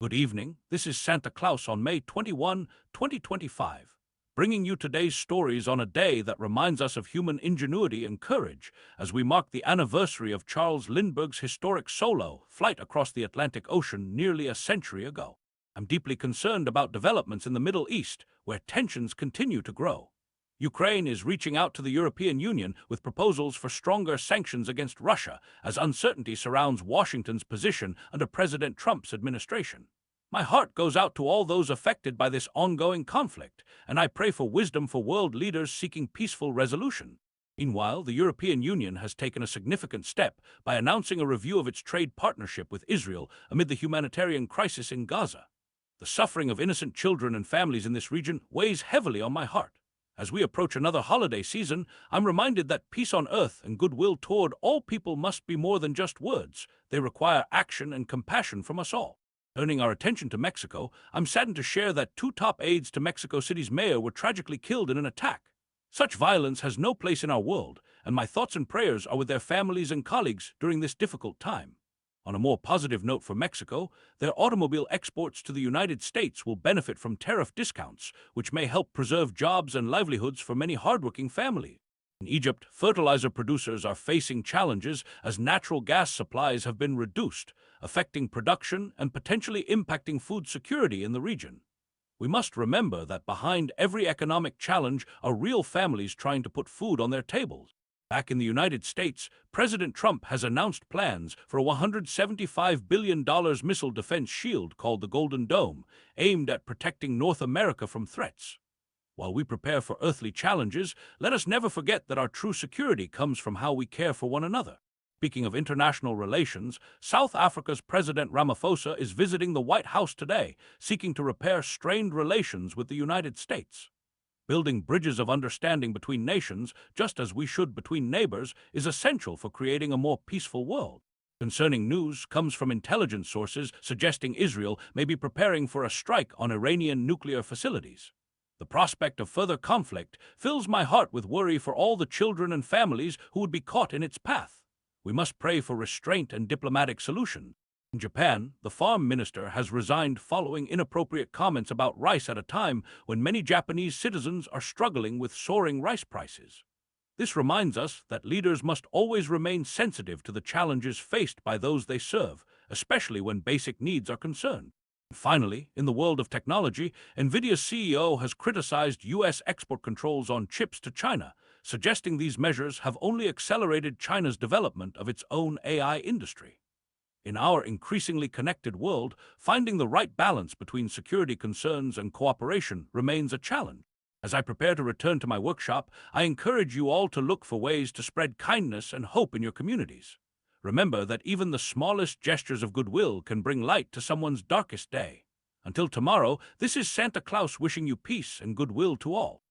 Good evening. This is Santa Claus on May 21, 2025, bringing you today's stories on a day that reminds us of human ingenuity and courage as we mark the anniversary of Charles Lindbergh's historic solo flight across the Atlantic Ocean nearly a century ago. I'm deeply concerned about developments in the Middle East, where tensions continue to grow. Ukraine is reaching out to the European Union with proposals for stronger sanctions against Russia as uncertainty surrounds Washington's position under President Trump's administration. My heart goes out to all those affected by this ongoing conflict, and I pray for wisdom for world leaders seeking peaceful resolution. Meanwhile, the European Union has taken a significant step by announcing a review of its trade partnership with Israel amid the humanitarian crisis in Gaza. The suffering of innocent children and families in this region weighs heavily on my heart. As we approach another holiday season, I'm reminded that peace on earth and goodwill toward all people must be more than just words. They require action and compassion from us all. Turning our attention to Mexico, I'm saddened to share that two top aides to Mexico City's mayor were tragically killed in an attack. Such violence has no place in our world, and my thoughts and prayers are with their families and colleagues during this difficult time. On a more positive note for Mexico, their automobile exports to the United States will benefit from tariff discounts, which may help preserve jobs and livelihoods for many hardworking families. In Egypt, fertilizer producers are facing challenges as natural gas supplies have been reduced, affecting production and potentially impacting food security in the region. We must remember that behind every economic challenge are real families trying to put food on their tables. Back in the United States, President Trump has announced plans for a $175 billion missile defense shield called the Golden Dome, aimed at protecting North America from threats. While we prepare for earthly challenges, let us never forget that our true security comes from how we care for one another. Speaking of international relations, South Africa's President Ramaphosa is visiting the White House today, seeking to repair strained relations with the United States. Building bridges of understanding between nations, just as we should between neighbors, is essential for creating a more peaceful world. Concerning news comes from intelligence sources suggesting Israel may be preparing for a strike on Iranian nuclear facilities. The prospect of further conflict fills my heart with worry for all the children and families who would be caught in its path. We must pray for restraint and diplomatic solutions. In Japan, the farm minister has resigned following inappropriate comments about rice at a time when many Japanese citizens are struggling with soaring rice prices. This reminds us that leaders must always remain sensitive to the challenges faced by those they serve, especially when basic needs are concerned. Finally, in the world of technology, NVIDIA's CEO has criticized U.S. export controls on chips to China, suggesting these measures have only accelerated China's development of its own AI industry. In our increasingly connected world, finding the right balance between security concerns and cooperation remains a challenge. As I prepare to return to my workshop, I encourage you all to look for ways to spread kindness and hope in your communities. Remember that even the smallest gestures of goodwill can bring light to someone's darkest day. Until tomorrow, this is Santa Claus wishing you peace and goodwill to all.